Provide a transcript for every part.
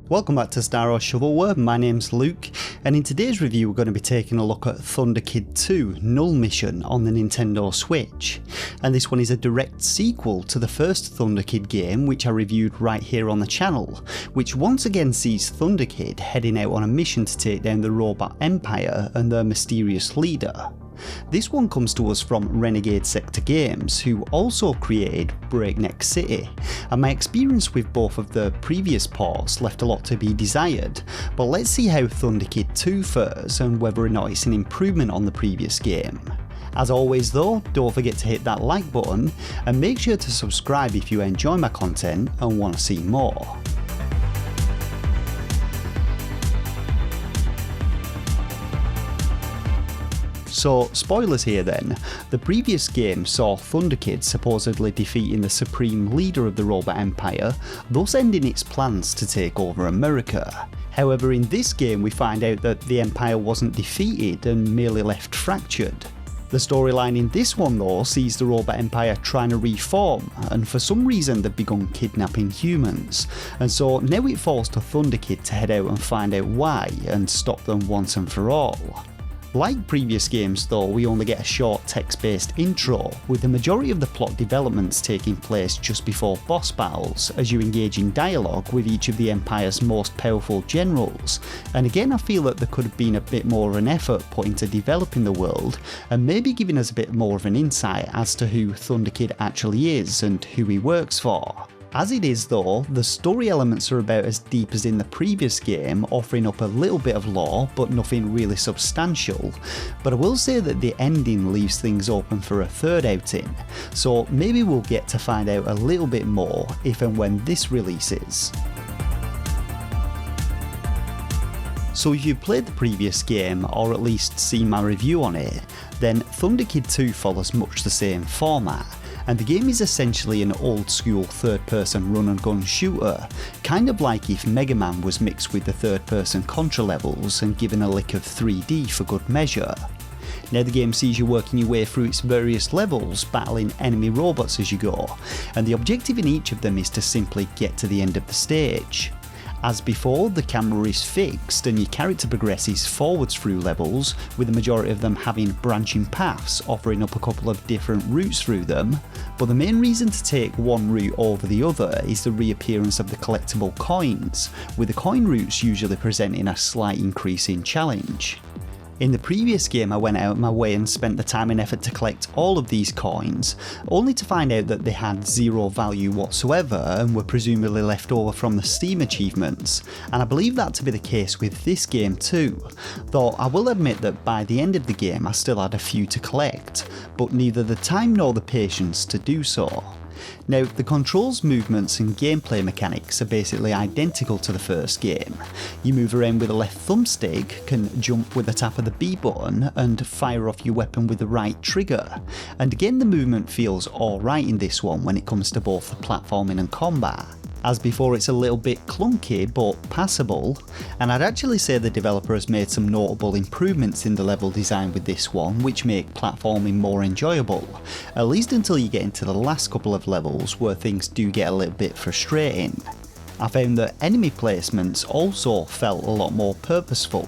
Welcome back to Star Wars Shovelware, my name's Luke, and in today's review we're going to be taking a look at Thunder Kid 2 Null Mission on the Nintendo Switch. And this one is a direct sequel to the first Thunder Kid game, which I reviewed right here on the channel, which once again sees Thunder Kid heading out on a mission to take down the Robot Empire and their mysterious leader. This one comes to us from Renegade Sector Games, who also created Breakneck City, and my experience with both of the previous ports left a lot to be desired, but let's see how Thunder Kid 2 fares and whether or not it's an improvement on the previous game. As always though, don't forget to hit that like button and make sure to subscribe if you enjoy my content and want to see more. So, spoilers here then. The previous game saw Thunder Kid supposedly defeating the supreme leader of the Robot Empire, thus ending its plans to take over America. However, in this game we find out that the Empire wasn't defeated and merely left fractured. The storyline in this one though sees the Robot Empire trying to reform, and for some reason they've begun kidnapping humans, and so now it falls to Thunder Kid to head out and find out why and stop them once and for all. Like previous games though, we only get a short text-based intro, with the majority of the plot developments taking place just before boss battles, as you engage in dialogue with each of the Empire's most powerful generals, and again I feel that there could have been a bit more of an effort put into developing the world, and maybe giving us a bit more of an insight as to who Thunder Kid actually is and who he works for. As it is though, the story elements are about as deep as in the previous game, offering up a little bit of lore but nothing really substantial, but I will say that the ending leaves things open for a third outing, so maybe we'll get to find out a little bit more if and when this releases. So if you've played the previous game, or at least seen my review on it, then Thunder Kid 2 follows much the same format, and the game is essentially an old school third person run and gun shooter, kind of like if Mega Man was mixed with the third person Contra levels and given a lick of 3D for good measure. Now the game sees you working your way through its various levels, battling enemy robots as you go, and the objective in each of them is to simply get to the end of the stage. As before, the camera is fixed and your character progresses forwards through levels, with the majority of them having branching paths offering up a couple of different routes through them, but the main reason to take one route over the other is the reappearance of the collectible coins, with the coin routes usually presenting a slight increase in challenge. In the previous game I went out of my way and spent the time and effort to collect all of these coins, only to find out that they had zero value whatsoever and were presumably left over from the Steam achievements, and I believe that to be the case with this game too, though I will admit that by the end of the game I still had a few to collect, but neither the time nor the patience to do so. Now, the controls, movements and gameplay mechanics are basically identical to the first game. You move around with the left thumbstick, can jump with the tap of the B button and fire off your weapon with the right trigger, and again the movement feels alright in this one when it comes to both the platforming and combat. As before, it's a little bit clunky but passable, and I'd actually say the developer has made some notable improvements in the level design with this one, which make platforming more enjoyable, at least until you get into the last couple of levels where things do get a little bit frustrating. I found that enemy placements also felt a lot more purposeful.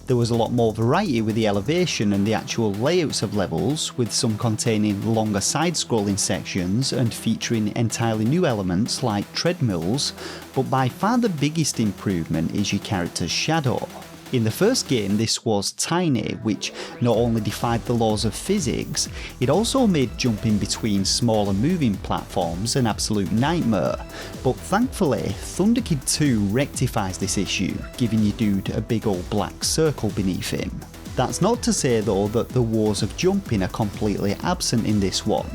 There was a lot more variety with the elevation and the actual layouts of levels, with some containing longer side-scrolling sections and featuring entirely new elements like treadmills, but by far the biggest improvement is your character's shadow. In the first game this was tiny, which not only defied the laws of physics, it also made jumping between smaller moving platforms an absolute nightmare, but thankfully Thunder Kid 2 rectifies this issue, giving your dude a big old black circle beneath him. That's not to say though that the woes of jumping are completely absent in this one.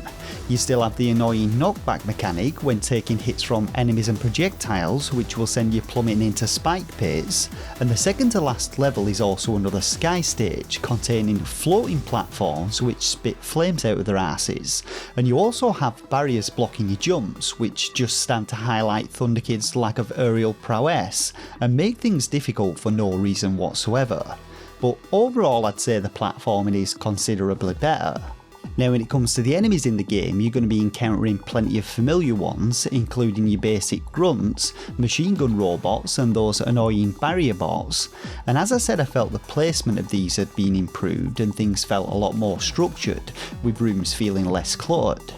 You still have the annoying knockback mechanic when taking hits from enemies and projectiles, which will send you plummeting into spike pits, and the second to last level is also another sky stage containing floating platforms which spit flames out of their asses, and you also have barriers blocking your jumps, which just stand to highlight Thunder Kid's lack of aerial prowess and make things difficult for no reason whatsoever. But overall I'd say the platforming is considerably better. Now when it comes to the enemies in the game, you're going to be encountering plenty of familiar ones, including your basic grunts, machine gun robots and those annoying barrier bots, and as I said, I felt the placement of these had been improved and things felt a lot more structured, with rooms feeling less cluttered.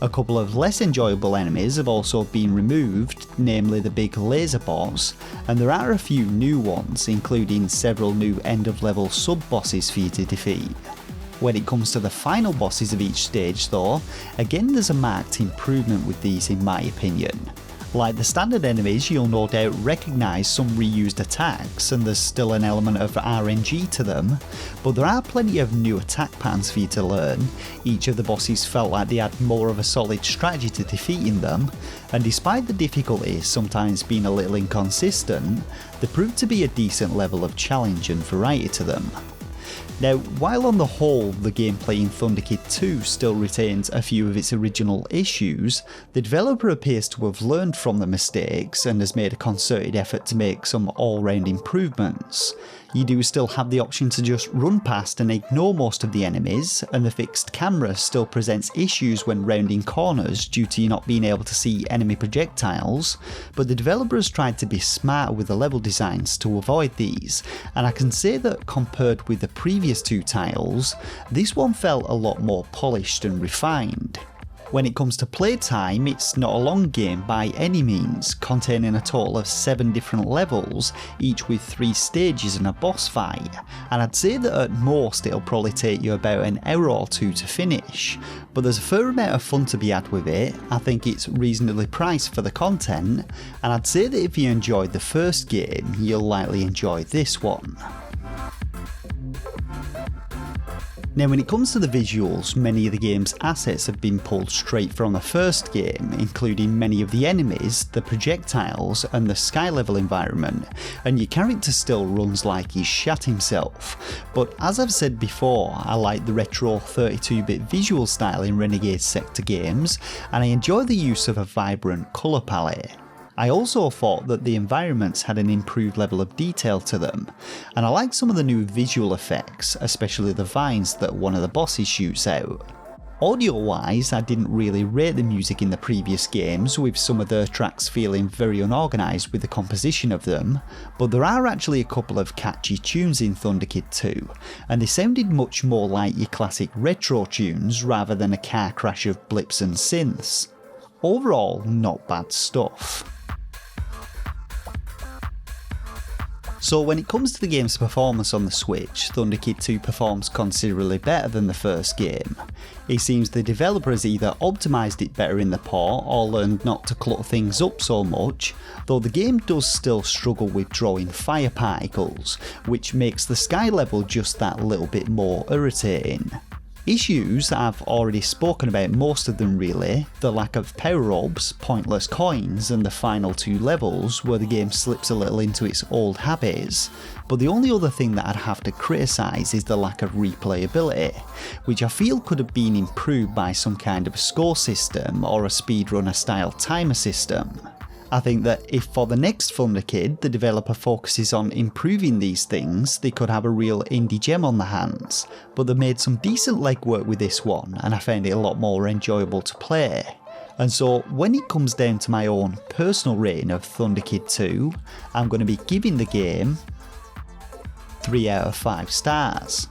A couple of less enjoyable enemies have also been removed, namely the big laser bots, and there are a few new ones, including several new end of level sub-bosses for you to defeat. When it comes to the final bosses of each stage though, again there's a marked improvement with these in my opinion. Like the standard enemies, you'll no doubt recognise some reused attacks and there's still an element of RNG to them, but there are plenty of new attack patterns for you to learn. Each of the bosses felt like they had more of a solid strategy to defeating them, and despite the difficulty sometimes being a little inconsistent, they proved to be a decent level of challenge and variety to them. Now, while on the whole the gameplay in Thunderkid 2 still retains a few of its original issues, the developer appears to have learned from the mistakes and has made a concerted effort to make some all-round improvements. You do still have the option to just run past and ignore most of the enemies, and the fixed camera still presents issues when rounding corners due to you not being able to see enemy projectiles, but the developer has tried to be smart with the level designs to avoid these, and I can say that compared with the previous two titles, this one felt a lot more polished and refined. When it comes to playtime, it's not a long game by any means, containing a total of 7 different levels, each with 3 stages and a boss fight, and I'd say that at most it'll probably take you about an hour or 2 to finish, but there's a fair amount of fun to be had with it. I think it's reasonably priced for the content, and I'd say that if you enjoyed the first game, you'll likely enjoy this one. Now when it comes to the visuals, many of the game's assets have been pulled straight from the first game, including many of the enemies, the projectiles and the sky level environment, and your character still runs like he's shat himself. But as I've said before, I like the retro 32-bit visual style in Renegade Sector games, and I enjoy the use of a vibrant colour palette. I also thought that the environments had an improved level of detail to them, and I like some of the new visual effects, especially the vines that one of the bosses shoots out. Audio wise, I didn't really rate the music in the previous games, with some of the tracks feeling very unorganised with the composition of them, but there are actually a couple of catchy tunes in Thunderkid 2, and they sounded much more like your classic retro tunes rather than a car crash of blips and synths. Overall, not bad stuff. So when it comes to the game's performance on the Switch, Thunderkid 2 performs considerably better than the first game. It seems the developer has either optimised it better in the port or learned not to clutter things up so much, though the game does still struggle with drawing fire particles, which makes the sky level just that little bit more irritating. Issues, I've already spoken about most of them really, the lack of power-ups, pointless coins and the final 2 levels where the game slips a little into its old habits, but the only other thing that I'd have to criticise is the lack of replayability, which I feel could have been improved by some kind of score system or a speedrunner style timer system. I think that if for the next Thunderkid the developer focuses on improving these things, they could have a real indie gem on their hands, but they made some decent legwork with this one and I found it a lot more enjoyable to play. And so when it comes down to my own personal rating of Thunderkid 2, I'm going to be giving the game 3 out of 5 stars.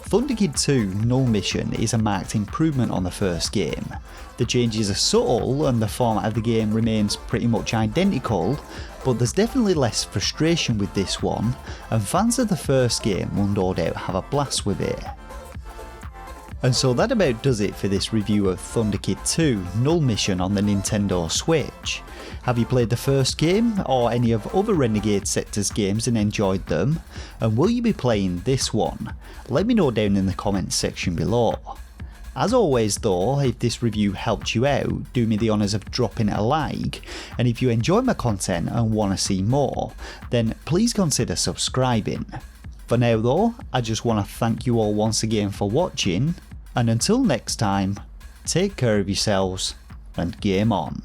Thunderkid 2 Null Mission is a marked improvement on the first game. The changes are subtle and the format of the game remains pretty much identical, but there's definitely less frustration with this one, and fans of the first game will no doubt have a blast with it. And so that about does it for this review of Thunderkid 2 Null Mission on the Nintendo Switch. Have you played the first game or any of other Renegade Sectors games and enjoyed them? And will you be playing this one? Let me know down in the comments section below. As always though, if this review helped you out, do me the honours of dropping it a like, and if you enjoy my content and want to see more, then please consider subscribing. For now though, I just want to thank you all once again for watching, and until next time, take care of yourselves and game on.